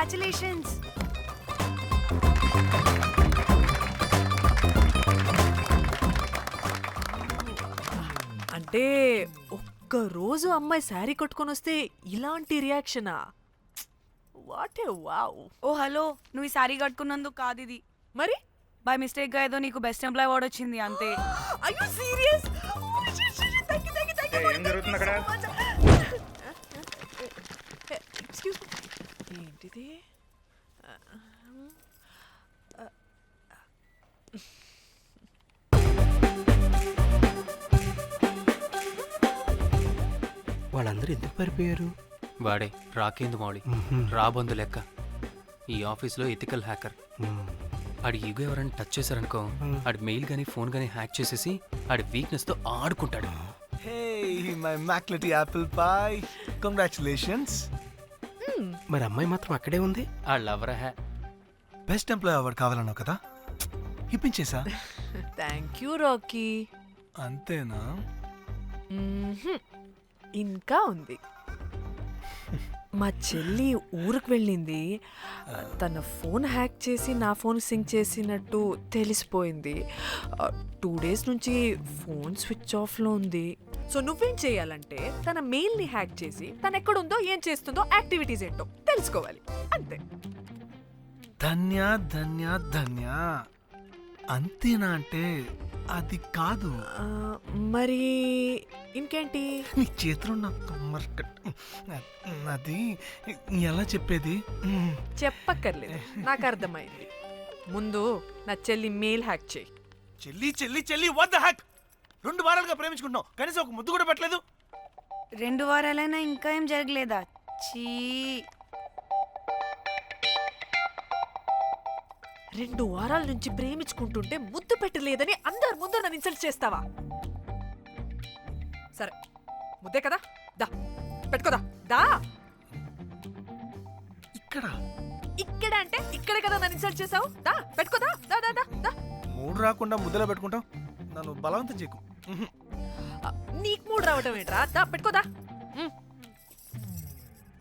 Congratulations. అంటే ఒక్క రోజు అమ్మాయి శారీ కట్టుకొని వస్తే ఇలాంటి రియాక్షనా? What a wow. Oh hello, నువ్వు ఈ సారీ కట్టుకున్నందుకు కాదు ఇది. మరి బై మిస్టేక్ గా ఏదో నీకు బెస్ట్ ఎంప్లాయ్ అవార్డ్ వచ్చింది అంతే. are you serious? ఏం జరుగుతుంది అక్కడ? ఎక్స్క్యూజ్ మీ, ఏంటిది? వాళ్ళందరూ ఎందుకు పారిపోయారు? వాడే రాకేందు మౌళి, రాబందు లెక్క. ఈ ఆఫీస్లో ఎథికల్ హ్యాకర్. ఆడి ఈగో ఎవరైనా టచ్ చేశారనుకో, ఆడి మెయిల్ గానీ ఫోన్ గానీ హ్యాక్ చేసేసి ఆడి వీక్నెస్ తో ఆడుకుంటాడు. Hey, my McLetty apple pie. Congratulations. మరి అమ్మాయి మాత్రం అక్కడే ఉంది. ఆ లవర్ హ్యా బెస్ట్ ఎంప్లాయ్ అవార్డు కావాలన్నావు కదా, ఇప్పించేసా. Thank you Rocky. అంతేనా? ఇంకా ఉంది. మా చెల్లి ఊరికి వెళ్ళింది. తన ఫోన్ హ్యాక్ చేసి నా ఫోన్ సింక్ చేసినట్టు తెలిసిపోయింది. 2 days నుంచి ఫోన్ స్విచ్ ఆఫ్లో ఉంది. సో నువ్వేం చేయాలంటే తన మెయిల్ని హ్యాక్ చేసి తను ఎక్కడుందో ఏం చేస్తుందో యాక్టివిటీస్ ఏంటో తెలుసుకోవాలి, అంతే. ధన్య ధన్య ధన్య. అంతేనా అంటే అది కాదు. మరి ఇంకేంటి? నీ చేతిలో నాకు అది ఎలా చెప్పేది? చెప్పక్కర్లేదు, నాకు అర్థమైంది. ముందు నా చెల్లి మెయిల్ హ్యాక్ చేయి. చెల్లి చెల్లి చెల్లి వాట్ ద హ్యాక్? 2 వారాలుగా ప్రేమించుకుంటున్నాం, కనీసం ఒక ముద్దు కూడా పెట్టలేదు. 2 వారాలైనా ఇంకా ఏం జరగలేదా? చీ. 2 వారాల నుంచి ప్రేమించుకుంటుంటే ముద్దు పెట్టలేదని అందరు ముందు నన్ను ఇన్సల్ట్ చేస్తావా? సరే, ముద్దే కదా, దా పెట్టుకోదా. దా ఇక్కడ ఇక్కడ అంటే ఇక్కడే కదా నన్ను ఇన్సల్ట్ చేసావు. దా పెట్టుకోదా. దా దా దా దా. మూడు రాకుండా ముద్దలో పెట్టుకుంటాం, నన్ను బలవంతం చేయకు. నీకు మూడు రావటం ఏంట్రా? దా పెట్టుకోదా.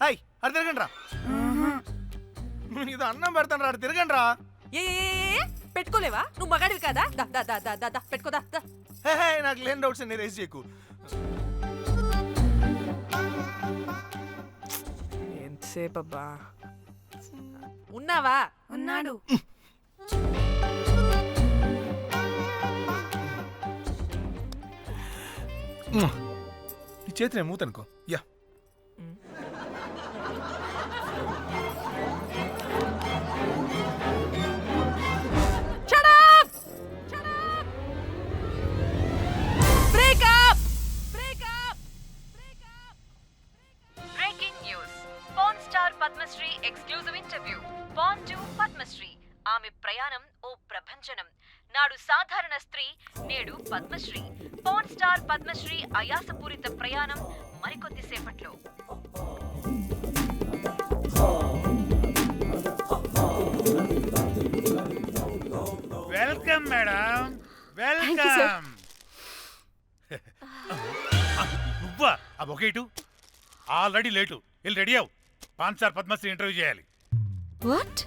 హాయ్, అది తిరగండి రా. ఇది అన్నం పెడతాను రా, అది తిరగండి రా. ఏ పెట్టుకోలేవా? నువ్వు మగాడివి కదా. దా దా దా దా దా దా పెట్టుకోదా. దా. హే, నాకు లేని డౌట్స్ అన్ని రేస్ చేయకు. ఎంతసేపు అబ్బా? ఉన్నావా? ఉన్నాడు. నీ చేతిని మూతనుకో. Yeah, Breaking news. Porn star Padmasree exclusive interview. Porn to Padmasree. ఆమె ప్రయాణం ఓ ప్రభంజనం. నాడు సాధారణ స్త్రీ, నేడు పద్మశ్రీ. పోర్న్ స్టార్ పద్మశ్రీ అయాసపూరిత ప్రయాణం మరికొద్ది సేపట్లో. Welcome madam, welcome. నువ్వా? ఆ బొకేటు ఆల్రెడీ లేటు. వెళ్ళి రెడీ అవు, పాన్ స్టార్ పద్మశ్రీ ఇంటర్వ్యూ చేయాలి. వాట్?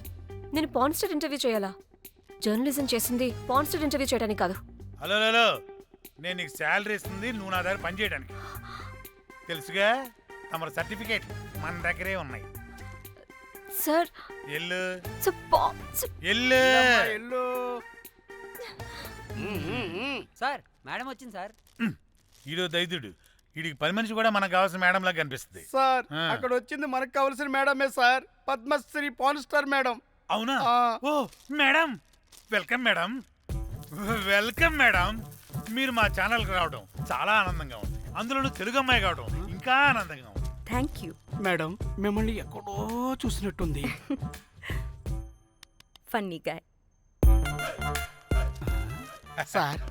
నేను పాన్ స్టార్ ఇంటర్వ్యూ చేయాలా? జర్నలిజం చేసింది పాన్ స్టార్ ఇంటర్వ్యూ చేయడానికి కాదు. హలో హలో, నేను నీకు శాలరీ ఇస్తుంది నువ్వు నా దగ్గర పని చేయడానికి. తెలుసుగా, తమ సర్టిఫికేట్ మన దగ్గరే ఉన్నాయి. సార్ ఎల్లు ఎల్లు. సార్ మేడం వచ్చింది సార్. ఈడో దైదుడు, వీడికి 10 మనిషి కూడా మనకు కావాల్సిన మేడం లాగా కనిపిస్తుంది. సార్ అక్కడ వచ్చింది మనకు కావాల్సిన మేడమే sir, Padmashri porn star madam. అవునా? Oh madam, welcome madam, welcome madam. మీరు మా ఛానల్కి రావడం చాలా ఆనందంగా ఉంది. అందులోనూ తెలుగు అమ్మాయి కావడం ఇంకా ఆనందంగా ఉంది. Thank you. మేడం మిమ్మల్ని ఎక్కడో చూసినట్టుంది. Funny guy. సార్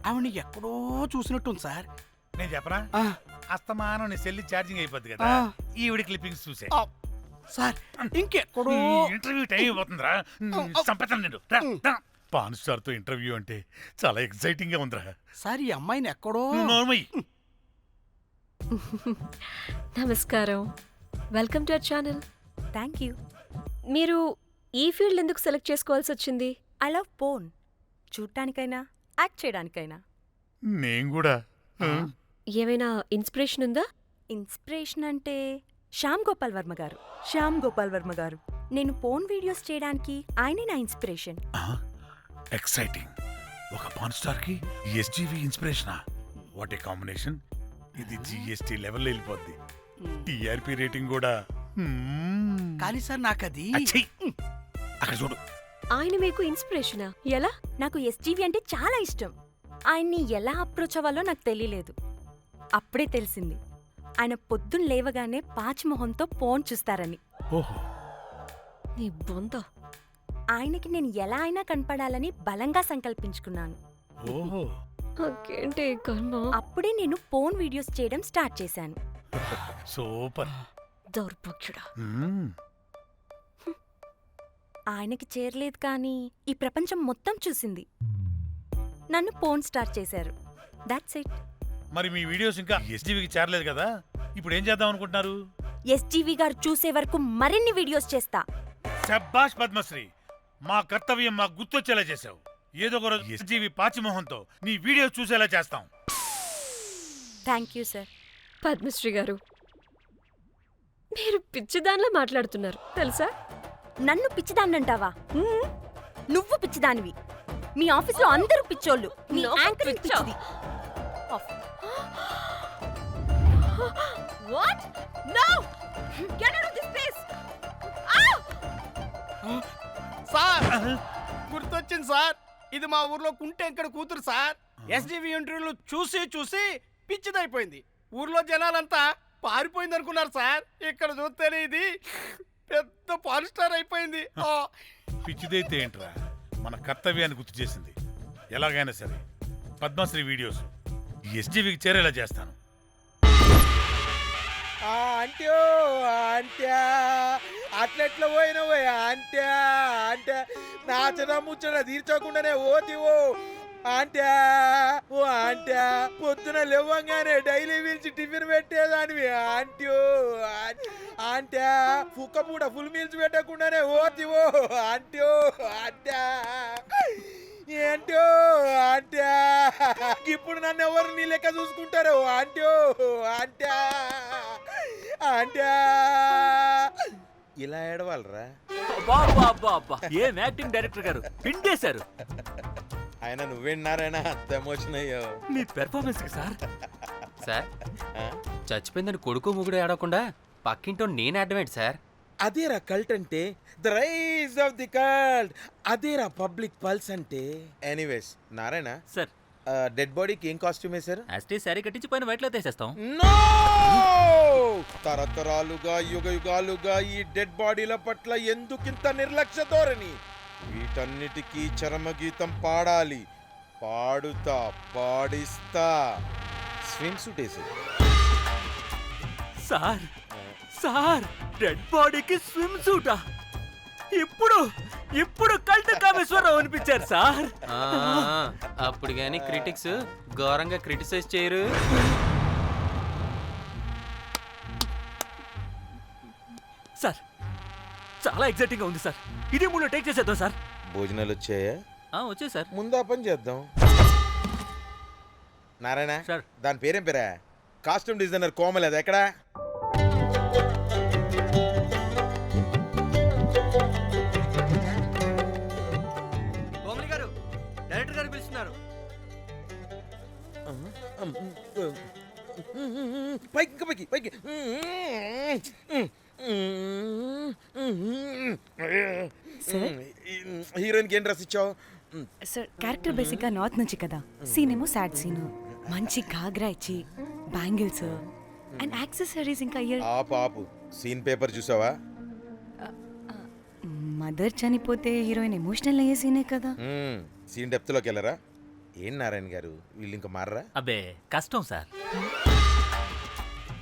ఆవిడ ఎక్కడో చూసినట్టుంది సార్. నేను చెప్పరా, అస్తమానం నీ సెల్లి ఛార్జింగ్ అయిపోద్ది కదా, ఈవిడ క్లిప్పింగ్స్ చూసే. సార్ ఇంకెక్కడో ఇంటర్వ్యూ టైం అయిపోతుందిరా, సంపేతాను నేను. పాన్ స్టార్ తో ఇంటర్వ్యూ అంటే చాలా ఎక్సైటింగ్ గా ఉందిరా. సార్ ఈ అమ్మాయిని ఎక్కడో. నోర్మయ్యి. నమస్కారం, welcome to our channel. Thank you. మీరు ఈ ఫీల్డ్ ఎందుకు సెలెక్ట్ చేసుకోవాల్సి వచ్చింది? I love porn. చూడటానికైనా యాక్ట్ చేయడానికైనా. నేను కూడా ఏమైనా ఇన్స్పిరేషన్ ఉందా? ఇన్స్పిరేషన్ అంటే శ్యామ్ గోపాల్ వర్మ గారు. నేను పోన్ వీడియోస్ చేయడానికి ఆయనే నా ఇన్స్పిరేషన్. ఎక్సైటింగ్. ఒక పాన్ స్టార్ కి ఎస్జీవి ఇన్స్పిరేషనా? What a combination. ఇది జిఎస్టీ లెవెల్ వెళ్ళిపోద్ది. టిఆర్పి రేటింగ్ కూడా. కానీ సార్ నాకు అది అచ్చీ! అక్కడ చూడు. ఆయన మీకు ఇన్స్పిరేషనా? ఎలా? నాకు ఎస్జీవి అంటే చాలా ఇష్టం. ఆయన్ని ఎలా అప్రోచ్ అవ్వాలో నాకు తెలియలేదు. అప్పుడే తెలిసింది ఆయన పొద్దున్న లేవగానే పాచిమొహంతో పోన్ చూస్తారని. ఓహో. నీ బొంద. ఆయనకి నేను ఎలా అయినా కనపడాలని బలంగా సంకల్పించుకున్నాను. ఓహో. నాకేంటి కర్మ? అప్పుడే నేను పోన్ వీడియోస్ చేయడం స్టార్ట్ చేశాను. సూపర్. దౌర్భాగ్యుడా. ఆయనకి చేరలేదు కానీ ఈ ప్రపంచం మొత్తం చూసింది. నన్ను పోన్ స్టార్ చేశారు. That's it. మరి మీ వీడియోస్ ఇంకా ఎస్జీవికి చేరలేదు కదా, ఇప్పుడు ఏం చేద్దాం అనుకుంటున్నారు? ఎస్జీవి గారు చూసే వరకు మరిన్ని వీడియోస్ చేస్తా. శబ్బాష్ పద్మశ్రీ, మా కర్తవ్యం మాకు గుర్తొచ్చేలా చేశావు. ఏదో ఒక రోజు ఎస్జీవి పాచిమోహంతో నీ వీడియో చూసేలా చేస్తాం. Thank you sir. పద్మశ్రీ గారు, మీరు పిచ్చిదానిలా మాట్లాడుతున్నారు తెలుసా? నన్ను పిచ్చిదాన్నంటావా? నువ్వు పిచ్చిదానివి. మీ ఆఫీస్లో అందరూ పిచ్చోళ్ళు. నీ యాంకరింగ్ పిచ్చిది. What? No! Get out of this place! Sir గుర్తొచ్చింది సార్. ఇది మా ఊర్లో కుంటెంకడ కూతురు సార్. ఎస్జీవి ఇంటర్వ్యూలు చూసి చూసి పిచ్చిదైపోయింది. ఊర్లో జనాలంతా పారిపోయింది అనుకున్నారు సార్. ఇక్కడ చూస్తేనే ఇది పెద్ద పాన్ స్టార్ అయిపోయింది. పిచ్చిదైతే ఏంట్రా, మన కర్తవ్యాన్ని గుర్తు చేసింది. ఎలాగైనా సరే పద్మశ్రీ వీడియోస్ ఎస్జీవికి చేరేలా చేస్తాను. అంట్యో అంట్యా అట్లెట్లా పోయినవో అంట్యా అంటే నాచన ముచ్చట తీర్చకుండానే ఓతివో అంట్యా. ఓ అంట్యా పొద్దున లేవంగానే డైలీ పిలిచి టిఫిన్ పెట్టేదానివి అంట్యో అంట్యా. కుక్క పూట ఫుల్ మీల్స్ పెట్టకుండానే ఓతివో అంట్యో అంట్యా. ఏంటో అంట్యా ఇప్పుడు నన్ను ఎవరు నీ లెక్క చూసుకుంటారు అంట్యో అంట్యా అంట్యా. ఇలా ఏడవాలరా? ఏం యాక్టింగ్ డైరెక్టర్ గారు పిండేశారు. ఆయన నువ్వేనారాయణ అంత ఎమోషన్ అయ్యో మీ పెర్ఫార్మెన్స్ సార్. సార్, చచ్చిపోయిందని కొడుకు ముగుడు ఆడకుండా పక్కింటో నేను అడ్డమేంటి సార్? అదేరా కల్ట్ అంటే, the rise of the cult. అదేరా పబ్లిక్ పల్స్ అంటే. ఎనీవేస్ నారాయణ సార్, డెడ్ బాడీకి ఏం కాస్ట్యూమ్ వేశారు? యాస్టీ శారీ కట్టించి పైన వైట్లో తీసేస్తాం. నో! తరతరాలుగా యుగ యుగాలుగా ఈ డెడ్ బాడీల పట్ల ఎందుకింత నిర్లక్ష్య ధోరణి? వీటన్నిటికీ చరమగీతం పాడాలి. పాడుతా, పాడిస్తా. స్విమ్ సూట్ వేసి. సార్ సార్, డెడ్ బాడీకి స్విమ్ సూటా? ఇప్పుడు కల్ట్ కామేశ్వరరావు అనిపించారు సార్. అప్పుడు గాని క్రిటిక్స్ ఘోరంగా క్రిటిసైజ్ చేయరు. సార్, చాలా ఎగ్జైటింగ్ గా ఉంది సార్. ఇదే మూడు టేక్ చేసేద్దాం సార్. భోజనాలు వచ్చాయా? వచ్చే సార్. ముందు ఆ పని చేద్దాం. నారాయణ సార్. దాని పేరేం పేరా? కాస్ట్యూమ్ డిజైనర్ కోమల్ అది ఎక్కడా? కోమలి గారు, డైరెక్టర్ గారు పిలుస్తున్నారు. పైకి ఇంకా పైకి పైకి. హీరోయిన్కి ఏం డ్రెస్ ఇచ్చావు? సార్, క్యారెక్టర్ బేసిక్గా నార్త్ నుంచి కదా, సీన్ ఏమో సాడ్ సీన్. మంచి ఘాగ్రా ఇచ్చి బ్యాంగిల్స్ అండ్ యాక్సెసరీస్ ఇంకా ఇయర్. ఆపు సీన్ పేపర్ చూసావా? మదర్ చనిపోతే హీరోయిన్ ఎమోషనల్ అయ్యే సీనే కదా. సీన్ డెప్త్లోకి వెళ్ళరా? ఏం నారాయణ గారు వీళ్ళు ఇంకా మారరా? అబ్బే కష్టం సార్.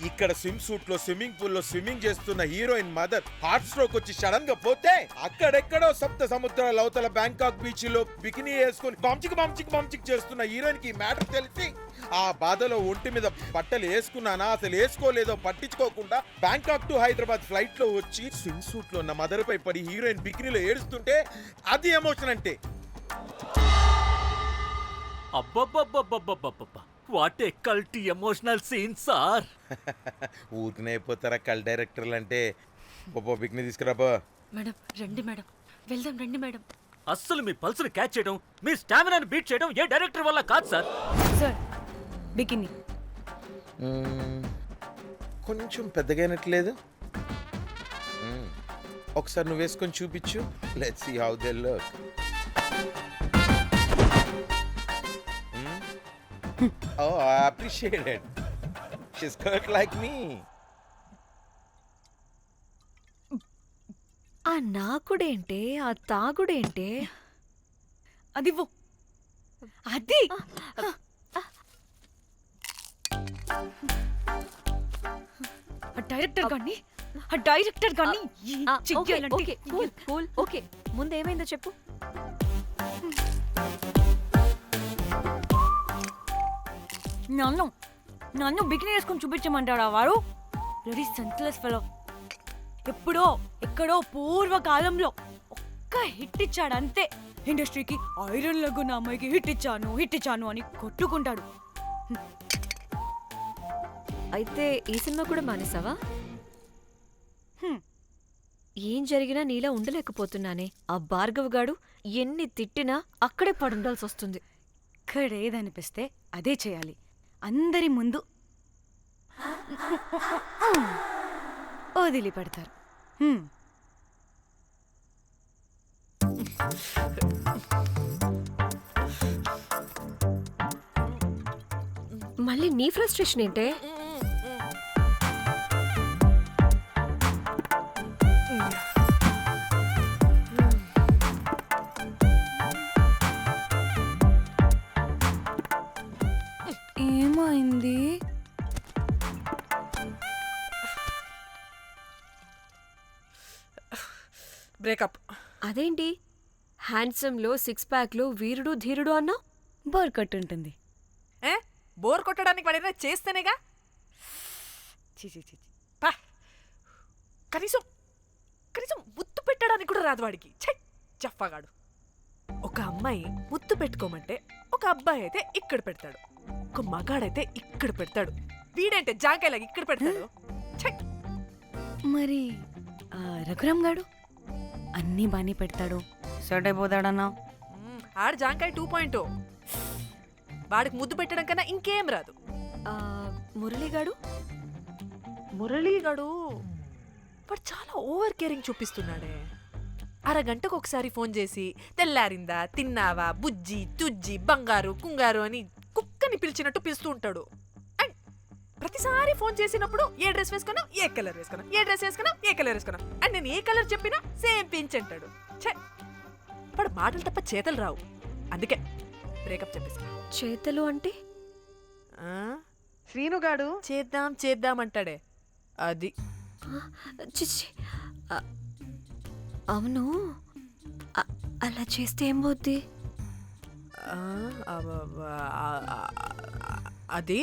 ఇక్కడ స్విమ్ సూట్ లో స్విమ్మింగ్ పూల్ లో స్విమ్మింగ్ చేస్తున్న హీరోయిన్ మదర్ హార్ట్ స్ట్రోక్ వచ్చి సడన్ గా పోతే అక్కడెక్కడో సప్త సముద్రాల అవతల బ్యాంకాక్ బీచ్ లో బికినీ వేసుకొని బంచిక్ చేస్తున్న హీరోయిన్ కి మ్యాటర్ తెలిసి ఆ బాధలో ఒంటి మీద బట్టలు వేసుకున్నానా అసలు వేసుకోలేదో పట్టించుకోకుండా బ్యాంకాక్ టు హైదరాబాద్ ఫ్లైట్ లో వచ్చి స్విమ్ సూట్ లో ఉన్న మదర్ పై పడి హీరోయిన్ బికినీలో ఏడుస్తుంటే అది ఎమోషన్ అంటే. అబ్బబ్బబ్బబ్బబ్బబ్బబ్బ what a cult emotional scene sir. ఊరికనే అయిపోతారా కల్ డైరెక్టర్లు అంటే. బికినీ తీసుకురాబో. మేడం రండి మేడం, వెళ్దాం రండి మేడం. అస్సలు మీ పల్స్ని క్యాచ్ చేయడం, మీ స్టామినాని బీట్ చేయడం ఏ డైరెక్టర్ వల్ల కాదు సార్. సార్ బికినీ కొంచెం పెద్దగైనట్లేదు. ఒకసారి నువ్వు వేసుకొని చూపించు. Let's see how they look. Oh, I appreciate it. She's cut like me. ఆ నాకుడేంటే, ఆ తాగుడేంటే? అది అది డైరెక్టర్ గాని ఓకే ముందు ఏమైందో చెప్పు. నన్ను బికినీ వేసుకొని చూపించమంటాడా వాడు? Ready senseless fellow. ఎప్పుడో ఎక్కడో పూర్వకాలంలో ఒక్క హిట్ ఇచ్చాడు అంతే. ఇండస్ట్రీకి ఐరన్ లెగ్ నా అమ్మాయికి హిట్ ఇచ్చాను అని కొట్టుకుంటాడు. అయితే ఈ సినిమా కూడా మానేసావా? ఏం జరిగినా నీలా ఉండలేకపోతున్నానే. ఆ భార్గవ్ గాడు ఎన్ని తిట్టినా అక్కడే పడుండాల్సి వస్తుంది. ఇక్కడేదనిపిస్తే అదే చేయాలి. అందరి ముందు వదిలిపెడతారు. మళ్ళీ నీ ఫ్రస్ట్రేషన్ ఏంటే? ఏమైంది? బ్రేకప్. అదేంటి హ్యాండ్సమ్ లో 6 ప్యాక్ లో వీరుడు ధీరుడు అన్నా? బోర్ కట్టుంటుంది. బోర్ కొట్టడానికి వాడైనా చేస్తేనేగా. కనీసం ముద్దు పెట్టడానికి కూడా రాదు వాడికి. చెప్పగాడు. ఒక అమ్మాయి ముద్దు పెట్టుకోమంటే ఒక అబ్బాయి అయితే ఇక్కడ పెడతాడు, ఒక మగాడైతే ఇక్కడ పెడతాడు. వీడంటే జాంకాయలాగా ఇక్కడ పెడతాడు. మరి రఘురామ్ గాడు అన్నీ బానే పెడతాడు, సెట్ అయిపోతాడన్నా. ఆడు జాంకాయ 2.0. వాడికి ముద్దు పెట్టడం కన్నా ఇంకేం రాదు. మురళీగాడు వాడు చాలా ఓవర్ కేరింగ్ చూపిస్తున్నాడే. అరగంటకు ఒకసారి ఫోన్ చేసి తెల్లారిందా, తిన్నావా, బుజ్జి, తుజ్జి, బంగారు, కుంగారు అని కుక్కని పిలిచినట్టు పిలుస్తూ ఉంటాడు. అండ్ ప్రతిసారి ఫోన్ చేసినప్పుడు ఏ డ్రెస్ వేసుకున్నావు, ఏ కలర్ వేసుకున్నావు, ఏ డ్రెస్ వేసుకున్నావు, ఏ కలర్ వేసుకున్నావు అండ్ నేను ఏ కలర్ చెప్పినా సేమ్ పించ్ అంటాడు. వాడు మాటలు తప్ప చేతలు రావు. అందుకే బ్రేకప్ చెప్పేసి. చేతలు అంటే శ్రీనుగాడు చేద్దాం అంటాడే అది. చిచ్చి అవును, అలా చేస్తే ఏమవుద్ది? అది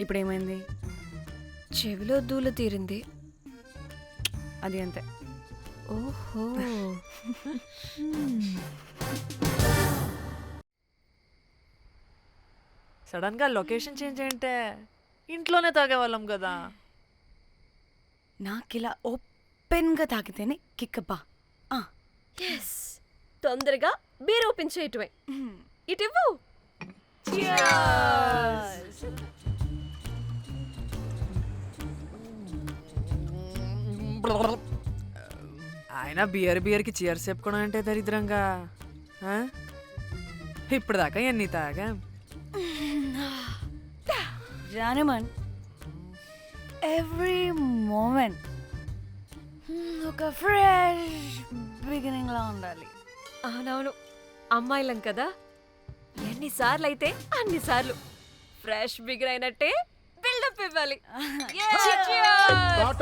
ఇప్పుడేమైంది? చెవిలో దూల తీరింది. అది అంతే. ఓహో. సడన్ గా లొకేషన్ చేంజ్ అంటే ఇంట్లోనే తాగేవాళ్ళం కదా. నాకిలా ఓపెన్గా తాగితేనే కిక్కబ్బా. తొందరగా బీర్ ఓపెన్ చేయటమే. ఇటివ్వు. ఆయన బియర్కి చీర్స్ చెప్పుకోవడం అంటే దరిద్రంగా. ఇప్పుడు దాకా ఎన్ని తాగా జానమన్. ఎవ్రీ మూమెంట్ ఒక ఫ్రెష్ బిగినింగ్ లా ఉండాలి. అవునవును, అమ్మాయిలం కదా, ఎన్నిసార్లు అయితే అన్నిసార్లు ఫ్రెష్ బిగిన్ అయినట్టే బిల్డప్ ఇవ్వాలి. Yeah, cheers!